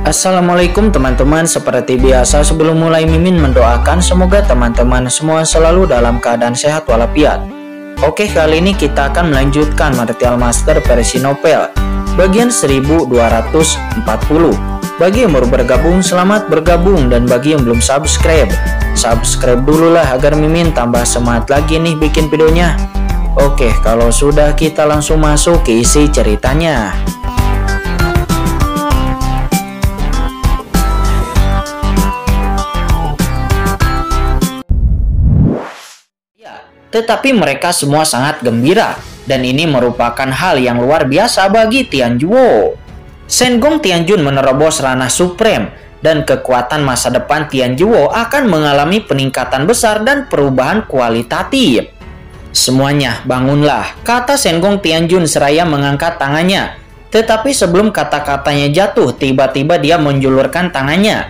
Assalamualaikum teman-teman, seperti biasa sebelum mulai Mimin mendoakan semoga teman-teman semua selalu dalam keadaan sehat walafiat. Oke, kali ini kita akan melanjutkan Martial Master versi novel bagian 1240. Bagi yang baru bergabung, selamat bergabung, dan bagi yang belum subscribe dulu lah agar Mimin tambah semangat lagi nih bikin videonya. Oke, kalau sudah kita langsung masuk ke isi ceritanya. Tetapi mereka semua sangat gembira, dan ini merupakan hal yang luar biasa bagi Tianjuo. Senggong Tianjun menerobos ranah supreme, dan kekuatan masa depan Tianjuo akan mengalami peningkatan besar dan perubahan kualitatif. Semuanya bangunlah, kata Senggong Tianjun seraya mengangkat tangannya. Tetapi sebelum kata-katanya jatuh, tiba-tiba dia menjulurkan tangannya.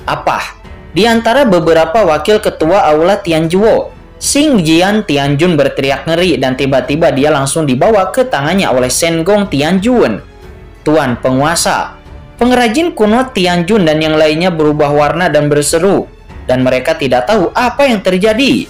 Apa? Di antara beberapa wakil ketua aula Tianjuo, Xing Jian Tianjun berteriak ngeri, dan tiba-tiba dia langsung dibawa ke tangannya oleh Senggong Tianjun. Tuan penguasa, pengrajin kuno Tianjun dan yang lainnya berubah warna dan berseru, dan mereka tidak tahu apa yang terjadi.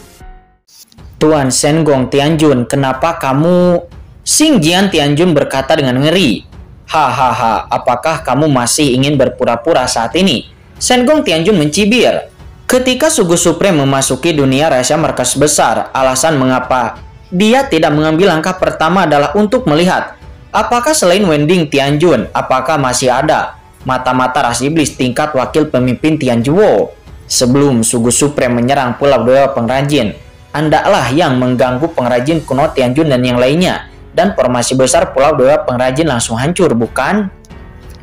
Tuan Senggong Tianjun, kenapa kamu? Xing Jian Tianjun berkata dengan ngeri. Hahaha, apakah kamu masih ingin berpura-pura saat ini? Senggong Tianjun mencibir. Ketika Sugu Supreme memasuki dunia rahasia markas besar, alasan mengapa dia tidak mengambil langkah pertama adalah untuk melihat apakah selain Wending Tianjun, apakah masih ada mata-mata ras iblis tingkat wakil pemimpin Tianjuo. Sebelum Sugu Supreme menyerang Pulau Dewa Pengrajin, andaklah yang mengganggu pengrajin kuno Tianjun dan yang lainnya, dan formasi besar Pulau Dewa Pengrajin langsung hancur, bukan?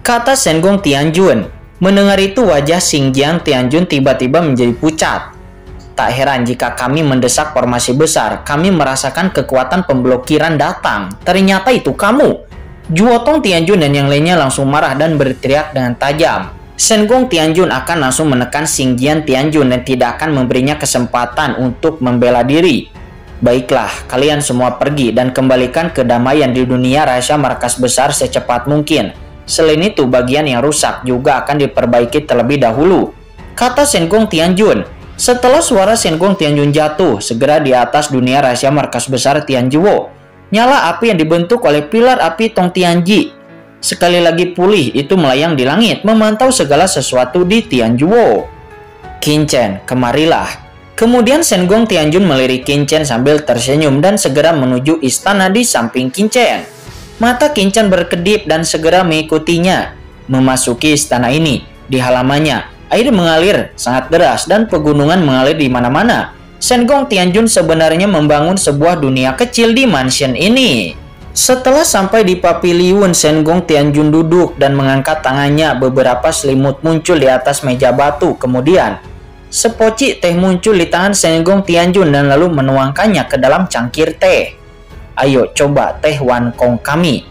Kata Senggong Tianjun. Mendengar itu, wajah Xing Jian Tianjun tiba-tiba menjadi pucat. Tak heran jika kami mendesak formasi besar, kami merasakan kekuatan pemblokiran datang. Ternyata itu kamu. Juotong Tianjun dan yang lainnya langsung marah dan berteriak dengan tajam. Senggong Tianjun akan langsung menekan Xing Jian Tianjun dan tidak akan memberinya kesempatan untuk membela diri. Baiklah, kalian semua pergi dan kembalikan kedamaian di dunia rahasia markas besar secepat mungkin. Selain itu, bagian yang rusak juga akan diperbaiki terlebih dahulu, kata Senggong Tianjun. Setelah suara Senggong Tianjun jatuh, segera di atas dunia rahasia markas besar Tianjuo, nyala api yang dibentuk oleh pilar api Tong Tianji sekali lagi pulih itu melayang di langit, memantau segala sesuatu di Tianjuo. Qin Chen, kemarilah. Kemudian Senggong Tianjun melirik Qin Chen sambil tersenyum dan segera menuju istana di samping Qin Chen. Mata Qin Chen berkedip dan segera mengikutinya. Memasuki istana ini, di halamannya, air mengalir sangat deras dan pegunungan mengalir di mana-mana. Senggong Tianjun sebenarnya membangun sebuah dunia kecil di mansion ini. Setelah sampai di paviliun, Senggong Tianjun duduk dan mengangkat tangannya. Beberapa selimut muncul di atas meja batu. Kemudian, sepocik teh muncul di tangan Senggong Tianjun dan lalu menuangkannya ke dalam cangkir teh. Ayo coba teh Wan Kong kami,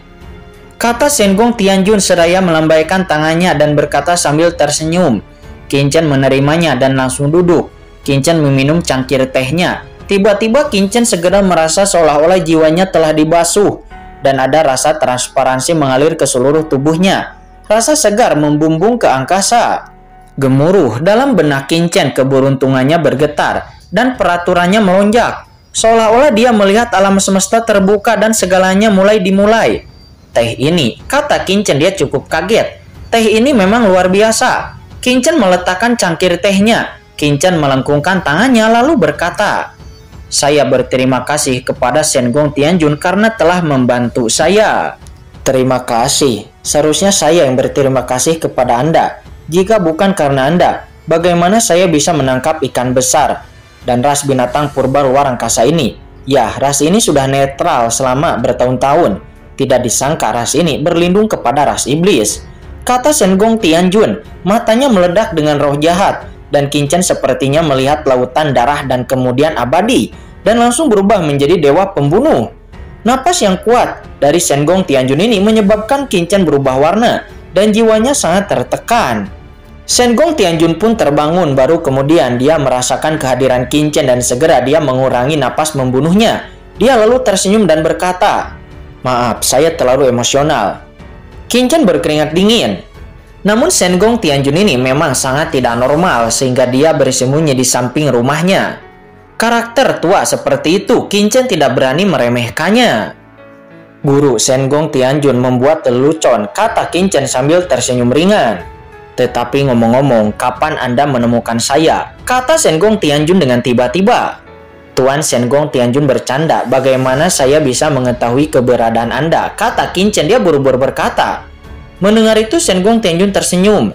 kata Senggong Tianjun seraya melambaikan tangannya dan berkata sambil tersenyum. Qin Chen menerimanya dan langsung duduk. Qin Chen meminum cangkir tehnya. Tiba-tiba Qin Chen segera merasa seolah-olah jiwanya telah dibasuh dan ada rasa transparansi mengalir ke seluruh tubuhnya. Rasa segar membumbung ke angkasa. Gemuruh dalam benak Qin Chen, keberuntungannya bergetar dan peraturannya melonjak. Seolah-olah dia melihat alam semesta terbuka dan segalanya mulai dimulai. Teh ini, kata Qin Chen, dia cukup kaget. Teh ini memang luar biasa. Qin Chen meletakkan cangkir tehnya. Qin Chen melengkungkan tangannya lalu berkata, saya berterima kasih kepada Senggong Tianjun karena telah membantu saya. Terima kasih. Seharusnya saya yang berterima kasih kepada Anda. Jika bukan karena Anda, bagaimana saya bisa menangkap ikan besar dan ras binatang purba luar angkasa ini? Ya, ras ini sudah netral selama bertahun-tahun. Tidak disangka ras ini berlindung kepada ras iblis, kata Senggong Tianjun. Matanya meledak dengan roh jahat, dan Qin Chen sepertinya melihat lautan darah dan kemudian abadi, dan langsung berubah menjadi dewa pembunuh. Napas yang kuat dari Senggong Tianjun ini menyebabkan Qin Chen berubah warna, dan jiwanya sangat tertekan. Senggong Tianjun pun terbangun, baru kemudian dia merasakan kehadiran Qin Chen dan segera dia mengurangi napas membunuhnya. Dia lalu tersenyum dan berkata, maaf, saya terlalu emosional. Qin Chen berkeringat dingin. Namun Shen Gong Tianjun ini memang sangat tidak normal sehingga dia bersembunyi di samping rumahnya. Karakter tua seperti itu, Qin Chen tidak berani meremehkannya. Guru Shen Gong Tianjun membuat lelucon, kata Qin Chen sambil tersenyum ringan. Tetapi ngomong-ngomong, kapan Anda menemukan saya? Kata Shen Gong Tianjun dengan tiba-tiba. Tuan Shen Gong Tianjun bercanda, bagaimana saya bisa mengetahui keberadaan Anda? Kata Qin Chen, dia buru-buru berkata. Mendengar itu Shen Gong Tianjun tersenyum.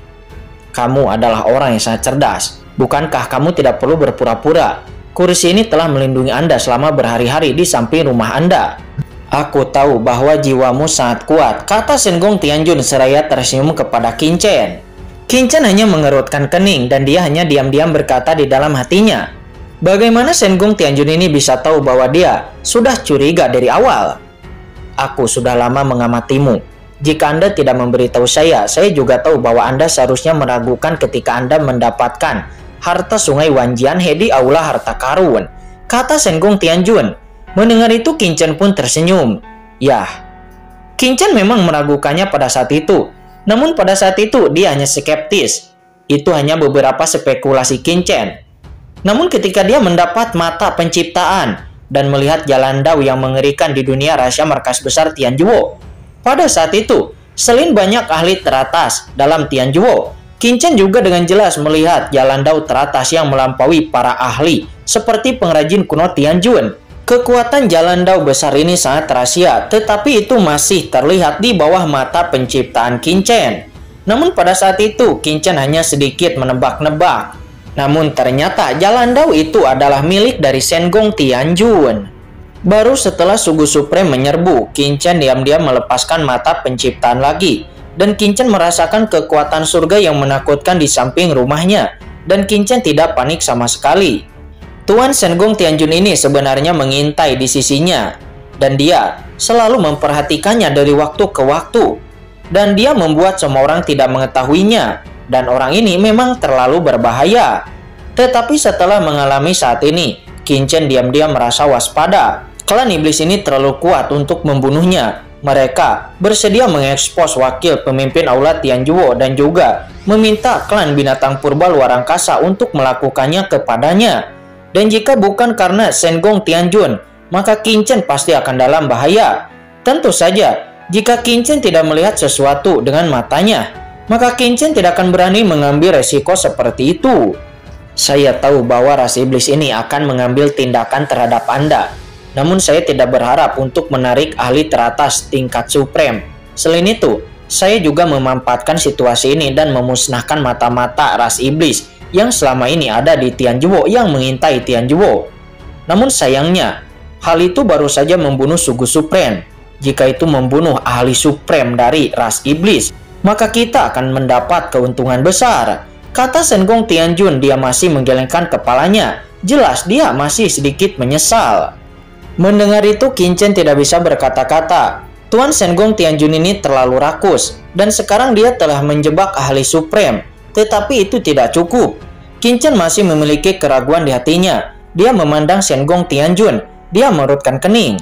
Kamu adalah orang yang sangat cerdas. Bukankah kamu tidak perlu berpura-pura? Kursi ini telah melindungi Anda selama berhari-hari di samping rumah Anda. Aku tahu bahwa jiwamu sangat kuat, kata Shen Gong Tianjun seraya tersenyum kepada Qin Chen. Qin Chen hanya mengerutkan kening dan dia hanya diam-diam berkata di dalam hatinya. Bagaimana Shen Gong Tianjun ini bisa tahu bahwa dia sudah curiga dari awal? Aku sudah lama mengamatimu. Jika Anda tidak memberitahu saya juga tahu bahwa Anda seharusnya meragukan ketika Anda mendapatkan harta sungai Wanjianhe di aula harta karun, kata Shen Gong Tianjun. Mendengar itu Qin Chen pun tersenyum. Yah, Qin Chen memang meragukannya pada saat itu. Namun pada saat itu dia hanya skeptis. Itu hanya beberapa spekulasi Qin Chen. Namun ketika dia mendapat mata penciptaan dan melihat jalan dao yang mengerikan di dunia rahasia markas besar Tianjuo, pada saat itu, selain banyak ahli teratas dalam Tianjuo, Qin Chen juga dengan jelas melihat jalan dao teratas yang melampaui para ahli seperti pengrajin kuno Tianjun. Kekuatan jalan dao besar ini sangat rahasia, tetapi itu masih terlihat di bawah mata penciptaan Qin Chen. Namun pada saat itu, Qin Chen hanya sedikit menebak-nebak. Namun ternyata jalan dao itu adalah milik dari Shen Gong Tianjun. Baru setelah Sugu Supreme menyerbu, Qin Chen diam-diam melepaskan mata penciptaan lagi. Dan Qin Chen merasakan kekuatan surga yang menakutkan di samping rumahnya. Dan Qin Chen tidak panik sama sekali. Tuan Shen Gong Tianjun ini sebenarnya mengintai di sisinya. Dan dia selalu memperhatikannya dari waktu ke waktu. Dan dia membuat semua orang tidak mengetahuinya. Dan orang ini memang terlalu berbahaya. Tetapi setelah mengalami saat ini, Qin Chen diam-diam merasa waspada. Klan iblis ini terlalu kuat untuk membunuhnya. Mereka bersedia mengekspos wakil pemimpin aula Tianjuo dan juga meminta klan binatang purba luar angkasa untuk melakukannya kepadanya. Dan jika bukan karena Shen Gong Tianjun, maka Qin Chen pasti akan dalam bahaya. Tentu saja, jika Qin Chen tidak melihat sesuatu dengan matanya, maka Qin Chen tidak akan berani mengambil resiko seperti itu. Saya tahu bahwa ras iblis ini akan mengambil tindakan terhadap Anda. Namun saya tidak berharap untuk menarik ahli teratas tingkat supreme. Selain itu, saya juga memanfaatkan situasi ini dan memusnahkan mata-mata ras iblis yang selama ini ada di Tianjuo yang mengintai Tianjuo. Namun sayangnya, hal itu baru saja membunuh Sugu Supreme. Jika itu membunuh ahli supreme dari ras iblis, maka kita akan mendapat keuntungan besar. Kata Shen Gong Tianjun, dia masih menggelengkan kepalanya. Jelas dia masih sedikit menyesal. Mendengar itu, Qin Chen tidak bisa berkata-kata. Tuan Shen Gong Tianjun ini terlalu rakus, dan sekarang dia telah menjebak ahli supreme. Tetapi itu tidak cukup. Qin Chen masih memiliki keraguan di hatinya. Dia memandang Shen Gong Tianjun. Dia merutkan kening.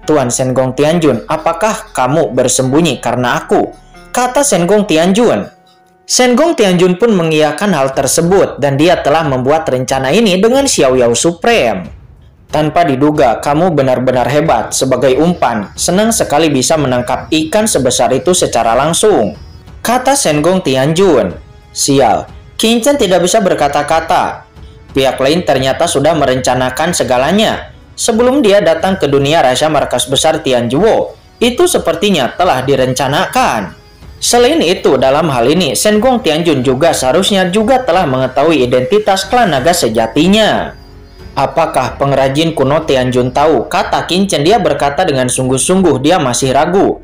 Tuan Shen Gong Tianjun, apakah kamu bersembunyi karena aku? Kata Shen Gong Tianjun. Shen Gong Tianjun pun mengiyakan hal tersebut, dan dia telah membuat rencana ini dengan Xiao Yao Supreme. Tanpa diduga, kamu benar-benar hebat. Sebagai umpan, senang sekali bisa menangkap ikan sebesar itu secara langsung, kata Shen Gong Tianjun. Sial, Qin Chen tidak bisa berkata-kata. Pihak lain ternyata sudah merencanakan segalanya. Sebelum dia datang ke dunia rahasia markas besar Tianjuo, itu sepertinya telah direncanakan. Selain itu, dalam hal ini, Shen Gong Tianjun juga seharusnya juga telah mengetahui identitas klan naga sejatinya. Apakah pengrajin kuno Tianjun tahu? Kata Qin Chen. Dia berkata dengan sungguh-sungguh, dia masih ragu.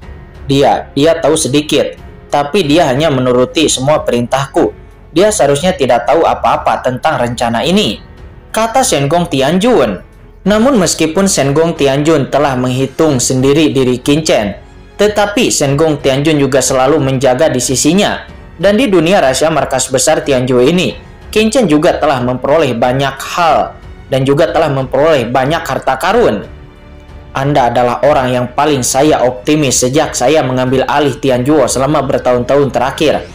Dia tahu sedikit, tapi dia hanya menuruti semua perintahku. Dia seharusnya tidak tahu apa-apa tentang rencana ini, kata Shen Gong Tianjun. Namun meskipun Shen Gong Tianjun telah menghitung sendiri diri Qin Chen, tetapi Shen Gong Tianjun juga selalu menjaga di sisinya. Dan di dunia rahasia markas besar Tianjuo ini, Qin Chen juga telah memperoleh banyak hal dan juga telah memperoleh banyak harta karun. Anda adalah orang yang paling saya optimis sejak saya mengambil alih Tianjuo selama bertahun-tahun terakhir.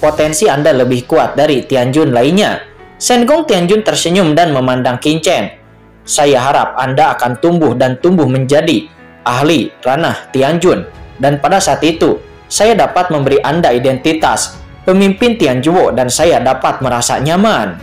potensi Anda lebih kuat dari Tianjun lainnya. Sengong Tianjun tersenyum dan memandang Qin Chen. Saya harap Anda akan tumbuh dan tumbuh menjadi ahli ranah Tianjun. Dan pada saat itu, saya dapat memberi Anda identitas pemimpin Tianjuo dan saya dapat merasa nyaman.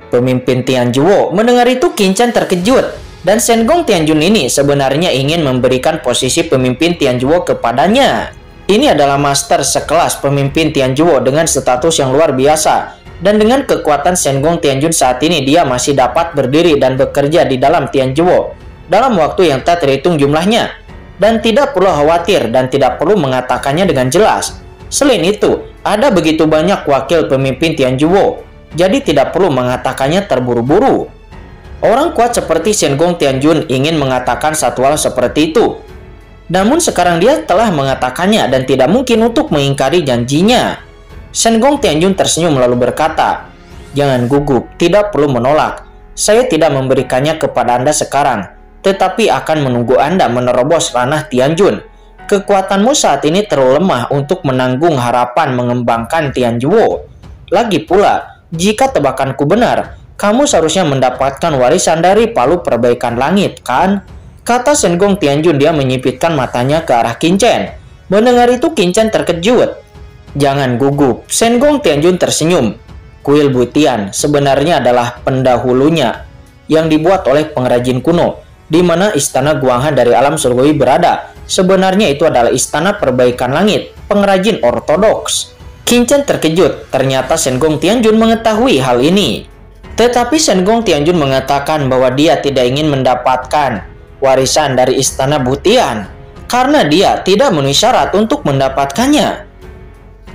Pemimpin Tianjuo mendengar itu Qin Chen terkejut. Dan Sengong Tianjun ini sebenarnya ingin memberikan posisi pemimpin Tianjuo kepadanya. Ini adalah master sekelas pemimpin Tianjuo dengan status yang luar biasa. Dan dengan kekuatan Sengong Tianjun saat ini dia masih dapat berdiri dan bekerja di dalam Tianjuo dalam waktu yang tak terhitung jumlahnya. Dan tidak perlu khawatir dan tidak perlu mengatakannya dengan jelas. Selain itu, ada begitu banyak wakil pemimpin Tianjuo, jadi tidak perlu mengatakannya terburu-buru. Orang kuat seperti Sengong Tianjun ingin mengatakan satu hal seperti itu. Namun sekarang dia telah mengatakannya dan tidak mungkin untuk mengingkari janjinya. Sengong Tianjun tersenyum lalu berkata, "Jangan gugup, tidak perlu menolak. Saya tidak memberikannya kepada Anda sekarang, tetapi akan menunggu Anda menerobos ranah Tianjun. Kekuatanmu saat ini terlalu lemah untuk menanggung harapan mengembangkan Tianjuo. Lagi pula, jika tebakanku benar, kamu seharusnya mendapatkan warisan dari palu perbaikan langit, kan?" Kata Sengong Tianjun. Dia menyipitkan matanya ke arah Qin Chen. Mendengar itu Qin Chen terkejut. "Jangan gugup," Sengong Tianjun tersenyum. Kuil Butian sebenarnya adalah pendahulunya yang dibuat oleh pengrajin kuno, di mana istana Guanghan dari alam surgawi berada. Sebenarnya itu adalah istana perbaikan langit, pengrajin ortodoks. Qin Chen terkejut, ternyata Sengong Tianjun mengetahui hal ini. Tetapi Sengong Tianjun mengatakan bahwa dia tidak ingin mendapatkan warisan dari istana Butian, karena dia tidak memenuhi syarat untuk mendapatkannya.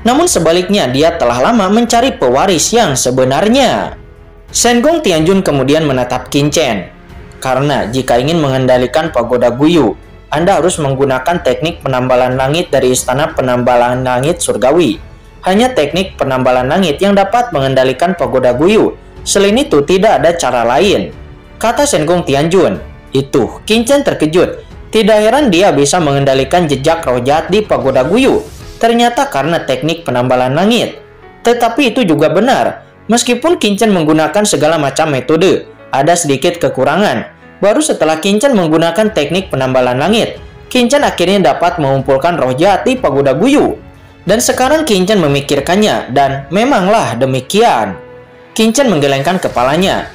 Namun sebaliknya, dia telah lama mencari pewaris yang sebenarnya. Sengong Tianjun kemudian menatap Qin Chen. Karena jika ingin mengendalikan pagoda Guyu, Anda harus menggunakan teknik penambalan langit dari istana penambalan langit surgawi. Hanya teknik penambalan langit yang dapat mengendalikan pagoda Guyu. Selain itu tidak ada cara lain, kata Sengong Tianjun. Itu Qin Chen terkejut. Tidak heran dia bisa mengendalikan jejak roh jahat di pagoda Guyu. Ternyata karena teknik penambalan langit. Tetapi itu juga benar. Meskipun Qin Chen menggunakan segala macam metode, ada sedikit kekurangan. Baru setelah Qin Chen menggunakan teknik penambalan langit, Qin Chen akhirnya dapat mengumpulkan roh jahat di pagoda Guyu. Dan sekarang Qin Chen memikirkannya, dan memanglah demikian. Qin Chen menggelengkan kepalanya.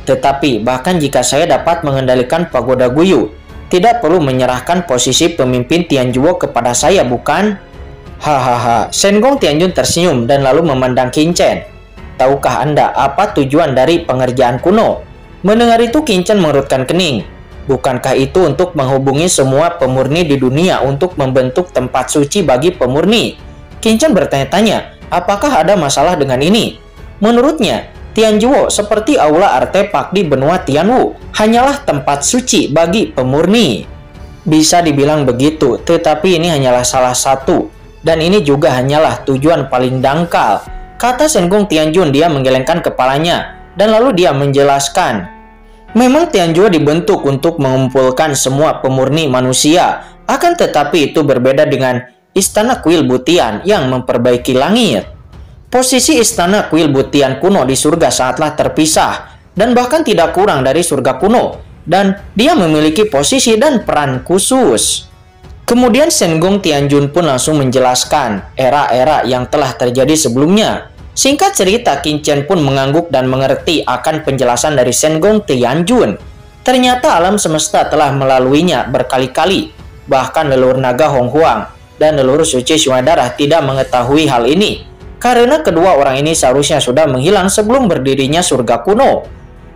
Tetapi bahkan jika saya dapat mengendalikan pagoda Guyu, tidak perlu menyerahkan posisi pemimpin Tianjuo kepada saya, bukan? Hahaha, Sengong Tianjun tersenyum dan lalu memandang Qin Chen. Tahukah Anda apa tujuan dari pengerjaan kuno? Mendengar itu Qin Chen mengerutkan kening. Bukankah itu untuk menghubungi semua pemurni di dunia untuk membentuk tempat suci bagi pemurni? Qin Chen bertanya-tanya, apakah ada masalah dengan ini? Menurutnya, Tianjuo seperti aula artefak di benua Tianwu, hanyalah tempat suci bagi pemurni. Bisa dibilang begitu, tetapi ini hanyalah salah satu. Dan ini juga hanyalah tujuan paling dangkal, kata Sengong Tianjun. Dia menggelengkan kepalanya dan lalu dia menjelaskan. Memang Tianjuo dibentuk untuk mengumpulkan semua pemurni manusia, akan tetapi itu berbeda dengan istana kuil Butian yang memperbaiki langit. Posisi istana kuil Butian kuno di surga sangatlah terpisah dan bahkan tidak kurang dari surga kuno, dan dia memiliki posisi dan peran khusus. Kemudian Sengong Tianjun pun langsung menjelaskan era-era yang telah terjadi sebelumnya. Singkat cerita, Qin Chen pun mengangguk dan mengerti akan penjelasan dari Sengong Tianjun. Ternyata alam semesta telah melaluinya berkali-kali. Bahkan leluhur naga Hong Huang dan leluhur suci Sungai Darah tidak mengetahui hal ini. Karena kedua orang ini seharusnya sudah menghilang sebelum berdirinya surga kuno.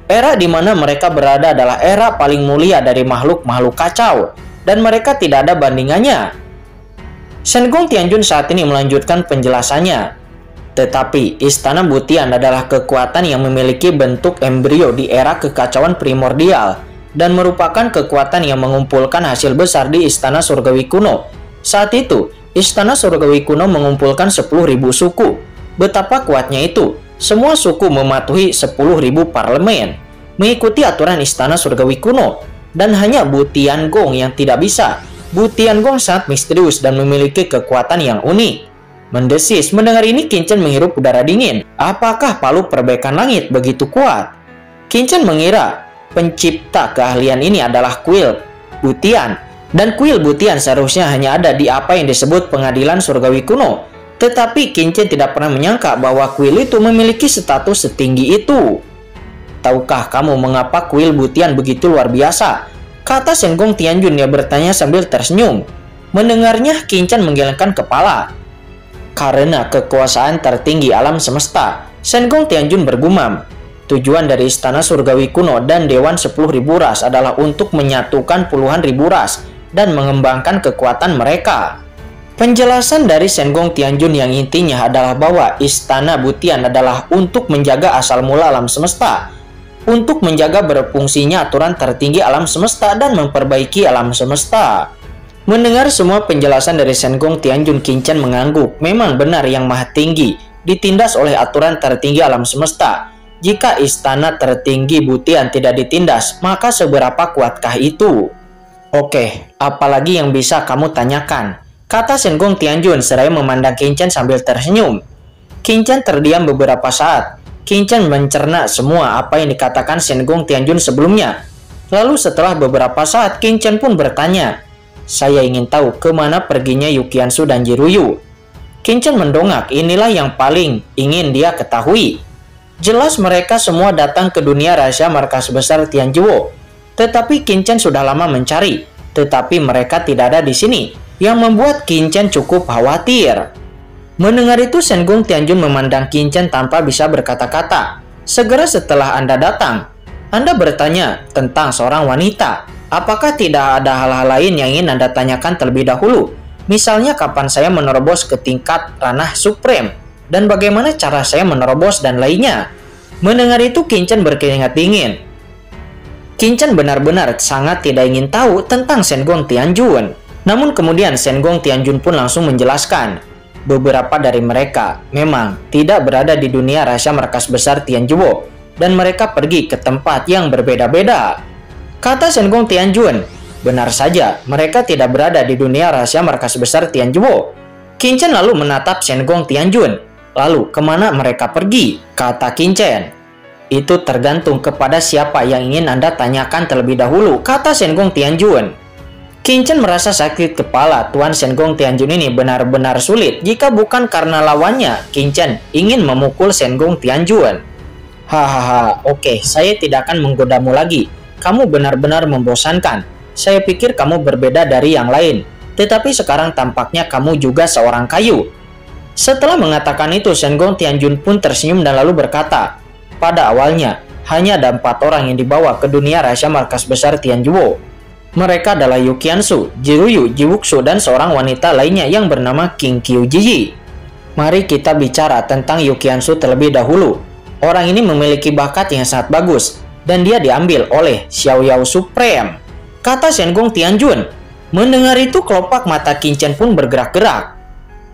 Era di mana mereka berada adalah era paling mulia dari makhluk-makhluk kacau. Dan mereka tidak ada bandingannya. Sengong Tianjun saat ini melanjutkan penjelasannya. Tetapi istana Butian adalah kekuatan yang memiliki bentuk embrio di era kekacauan primordial dan merupakan kekuatan yang mengumpulkan hasil besar di istana surgawi kuno. Saat itu, istana surgawi kuno mengumpulkan 10.000 suku. Betapa kuatnya itu. Semua suku mematuhi 10.000 parlemen, mengikuti aturan istana surgawi kuno. Dan hanya Butian Gong yang tidak bisa. Butian Gong sangat misterius dan memiliki kekuatan yang unik. mendesis. Mendengar ini, Qin Chen menghirup udara dingin. Apakah palu perbaikan langit begitu kuat? Qin Chen mengira pencipta keahlian ini adalah kuil Butian. Dan kuil Butian seharusnya hanya ada di apa yang disebut pengadilan surgawi kuno. Tetapi Qin Chen tidak pernah menyangka bahwa kuil itu memiliki status setinggi itu. Tahukah kamu mengapa kuil Butian begitu luar biasa? Kata Shen Gong Tianjun, dia bertanya sambil tersenyum. Mendengarnya, Qin Chen menggelengkan kepala. Karena kekuasaan tertinggi alam semesta, Shen Gong Tianjun bergumam. Tujuan dari istana surgawi kuno dan Dewan 10.000 ras adalah untuk menyatukan puluhan ribu ras dan mengembangkan kekuatan mereka. Penjelasan dari Shen Gong Tianjun yang intinya adalah bahwa istana Butian adalah untuk menjaga asal mula alam semesta, untuk menjaga berfungsinya aturan tertinggi alam semesta dan memperbaiki alam semesta. Mendengar semua penjelasan dari Shen Gong Tianjun, Qin Chen mengangguk. Memang benar yang maha tinggi ditindas oleh aturan tertinggi alam semesta. Jika istana tertinggi Butian tidak ditindas, maka seberapa kuatkah itu? Oke, apalagi yang bisa kamu tanyakan? Kata Shen Gong Tianjun seraya memandang Qin Chen sambil tersenyum. Qin Chen terdiam beberapa saat. Qin Chen mencerna semua apa yang dikatakan Shen Gong Tianjun sebelumnya. Lalu setelah beberapa saat, Qin Chen pun bertanya, "Saya ingin tahu kemana perginya Yu Qiansu dan Jiruyu." Qin Chen mendongak. Inilah yang paling ingin dia ketahui. Jelas mereka semua datang ke dunia rahasia markas besar Tianjuo. Tetapi Qin Chen sudah lama mencari, tetapi mereka tidak ada di sini, yang membuat Qin Chen cukup khawatir. Mendengar itu, Shen Gong Tianjun memandang Qin Chen tanpa bisa berkata-kata. Segera setelah Anda datang, Anda bertanya tentang seorang wanita. Apakah tidak ada hal-hal lain yang ingin Anda tanyakan terlebih dahulu? Misalnya kapan saya menerobos ke tingkat ranah supreme? Dan bagaimana cara saya menerobos dan lainnya? Mendengar itu, Qin Chen berkeringat dingin. Qin Chen benar-benar sangat tidak ingin tahu tentang Shen Gong Tianjun. Namun kemudian Shen Gong Tianjun pun langsung menjelaskan. Beberapa dari mereka memang tidak berada di dunia rahasia markas besar Tianjuo, dan mereka pergi ke tempat yang berbeda-beda. Kata Shen Gong Tianjun, benar saja, mereka tidak berada di dunia rahasia markas besar Tianjuo. Qin Chen lalu menatap Shen Gong Tianjun. Lalu, kemana mereka pergi? Kata Qin Chen. Itu tergantung kepada siapa yang ingin Anda tanyakan terlebih dahulu, kata Shen Gong Tianjun. Qin Chen merasa sakit kepala. Tuan Shen Gong Tianjun ini benar-benar sulit. Jika bukan karena lawannya, Qin Chen ingin memukul Shen Gong Tianjun. Hahaha, oke, saya tidak akan menggodamu lagi. Kamu benar-benar membosankan. Saya pikir kamu berbeda dari yang lain. Tetapi sekarang tampaknya kamu juga seorang kayu. Setelah mengatakan itu, Shen Gong Tianjun pun tersenyum dan lalu berkata, pada awalnya, hanya ada 4 orang yang dibawa ke dunia rahasia markas besar Tianjuo. Mereka adalah Yu Qiansu, Jiruyu, Jiwuxu, dan seorang wanita lainnya yang bernama Qing Qiujiyi. Mari kita bicara tentang Yu Qiansu terlebih dahulu. Orang ini memiliki bakat yang sangat bagus, dan dia diambil oleh Xiaoyao Supreme, kata Shen Gong Tianjun. Mendengar itu, kelopak mata Qin Chen pun bergerak-gerak.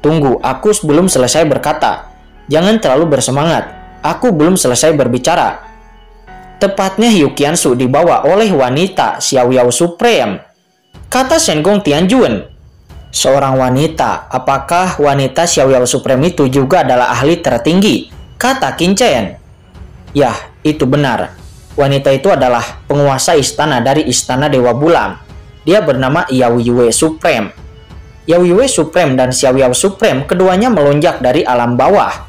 Tunggu, aku belum selesai berkata. Jangan terlalu bersemangat. Aku belum selesai berbicara. Tepatnya Yu Qiansu dibawa oleh wanita Xiaoyao Supreme, kata Shen Gong Tianjun. Seorang wanita, apakah wanita Xiaoyao Supreme itu juga adalah ahli tertinggi? Kata Qin Chen. Ya, itu benar. Wanita itu adalah penguasa istana dari Istana Dewa Bulan. Dia bernama Yao Yue Supreme. Yao Yue Supreme dan Xiaoyao Supreme keduanya melonjak dari alam bawah.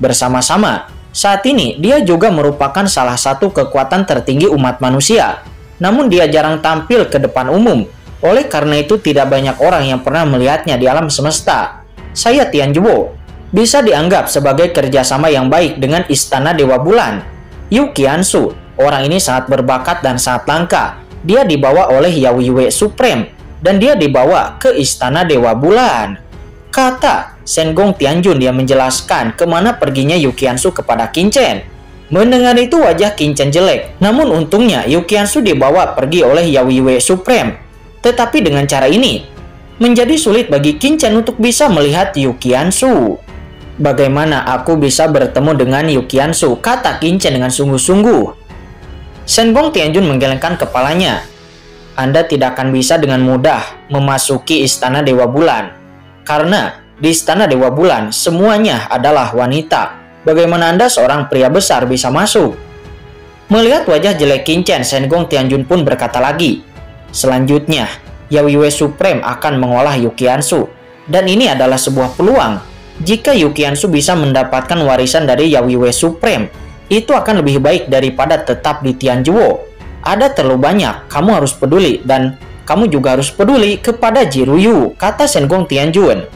Bersama-sama, saat ini dia juga merupakan salah satu kekuatan tertinggi umat manusia. Namun dia jarang tampil ke depan umum. Oleh karena itu tidak banyak orang yang pernah melihatnya di alam semesta. Saya Tianjuo bisa dianggap sebagai kerjasama yang baik dengan Istana Dewa Bulan. Yu Qiansu, orang ini sangat berbakat dan sangat langka. Dia dibawa oleh Yao Yue Supreme dan dia dibawa ke Istana Dewa Bulan, kata Shen Gong Tianjun. Dia menjelaskan kemana perginya Yu Qiansu kepada Qin Chen. Mendengar itu, wajah Qin Chen jelek. Namun untungnya Yu Qiansu dibawa pergi oleh Yao Yue Supreme. Tetapi dengan cara ini, menjadi sulit bagi Qin Chen untuk bisa melihat Yu Qiansu. Bagaimana aku bisa bertemu dengan Yu Qiansu? Kata Qin Chen dengan sungguh-sungguh. Shen Gong Tianjun menggelengkan kepalanya. Anda tidak akan bisa dengan mudah memasuki Istana Dewa Bulan, karena Di istana Dewa Bulan, semuanya adalah wanita. Bagaimana Anda seorang pria besar bisa masuk? Melihat wajah jelek Qin Shen Gong Tianjun pun berkata lagi, selanjutnya, Yaowiwei Supreme akan mengolah Yuqiansu. Dan ini adalah sebuah peluang. Jika Yuqiansu bisa mendapatkan warisan dari Yaowiwei Supreme, itu akan lebih baik daripada tetap di Tianjuo. Ada terlalu banyak, kamu harus peduli, dan kamu juga harus peduli kepada Jiruyu, kata Shen Gong Tianjun.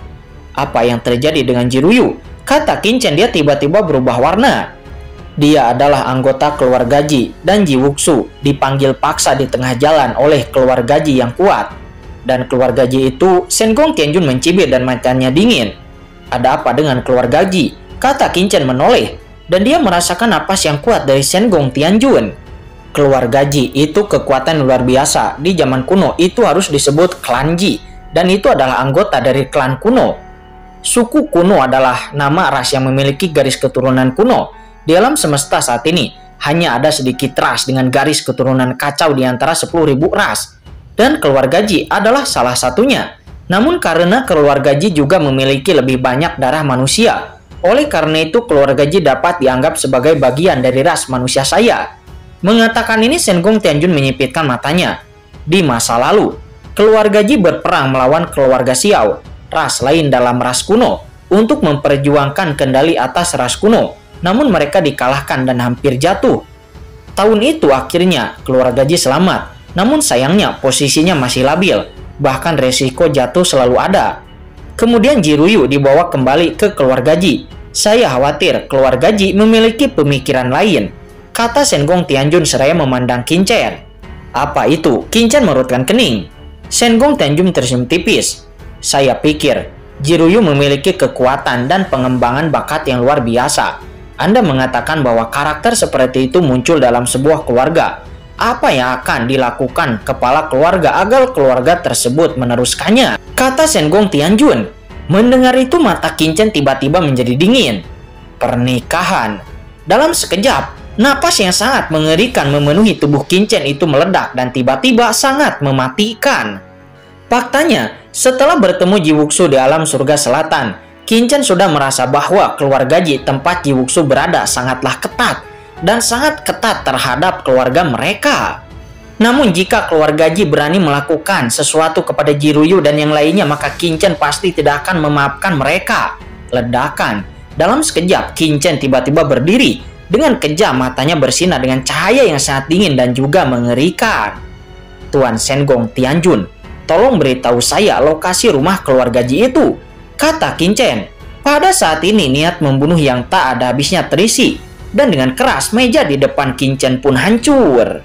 Apa yang terjadi dengan Jiruyu? Kata Qin Chen, dia tiba-tiba berubah warna. Dia adalah anggota keluarga Ji, dan Ji Wuxu dipanggil paksa di tengah jalan oleh keluarga Ji yang kuat. Dan keluarga Ji itu, Shen Gong Tianjun mencibir dan matanya dingin. Ada apa dengan keluarga Ji? Kata Qin Chen menoleh, dan dia merasakan napas yang kuat dari Shen Gong Tianjun. Keluarga Ji itu kekuatan luar biasa. Di zaman kuno itu harus disebut klan Ji, dan itu adalah anggota dari klan kuno. Suku kuno adalah nama ras yang memiliki garis keturunan kuno. Di alam semesta saat ini, hanya ada sedikit ras dengan garis keturunan kacau di antara 10.000 ras. Dan keluarga Ji adalah salah satunya. Namun karena keluarga Ji juga memiliki lebih banyak darah manusia, oleh karena itu keluarga Ji dapat dianggap sebagai bagian dari ras manusia saya. Mengatakan ini, Shen Gong Tianjun menyipitkan matanya. Di masa lalu, keluarga Ji berperang melawan keluarga Xiao, ras lain dalam ras kuno, untuk memperjuangkan kendali atas ras kuno. Namun mereka dikalahkan dan hampir jatuh. Tahun itu akhirnya keluarga Ji selamat. Namun sayangnya posisinya masih labil. Bahkan resiko jatuh selalu ada. Kemudian Jiruyu dibawa kembali ke keluarga Ji. Saya khawatir keluarga Ji memiliki pemikiran lain, kata Shen Gong Tianjun seraya memandang Qin Chen. Apa itu? Qin Chen merutkan kening. Shen Gong Tianjun tersenyum tipis. Saya pikir Jiruyu memiliki kekuatan dan pengembangan bakat yang luar biasa. Anda mengatakan bahwa karakter seperti itu muncul dalam sebuah keluarga. Apa yang akan dilakukan kepala keluarga agar keluarga tersebut meneruskannya? Kata Shen Gong Tianjun. Mendengar itu mata Qin Chen tiba-tiba menjadi dingin. Pernikahan. Dalam sekejap, napas yang sangat mengerikan memenuhi tubuh Qin Chen itu meledak dan tiba-tiba sangat mematikan. Faktanya, setelah bertemu Ji Wuxu di alam surga selatan, Qin Chen sudah merasa bahwa keluarga Ji tempat Ji Wuxu berada sangatlah ketat dan sangat ketat terhadap keluarga mereka. Namun jika keluarga Ji berani melakukan sesuatu kepada Jiruyu dan yang lainnya, maka Qin Chen pasti tidak akan memaafkan mereka. Ledakan. Dalam sekejap, Qin Chen tiba-tiba berdiri dengan kejam, matanya bersinar dengan cahaya yang sangat dingin dan juga mengerikan. Tuan Shen Gong Tianjun, tolong beritahu saya lokasi rumah keluarga Ji itu, kata Qin Chen. Pada saat ini niat membunuh yang tak ada habisnya terisi, dan dengan keras meja di depan Qin Chen pun hancur.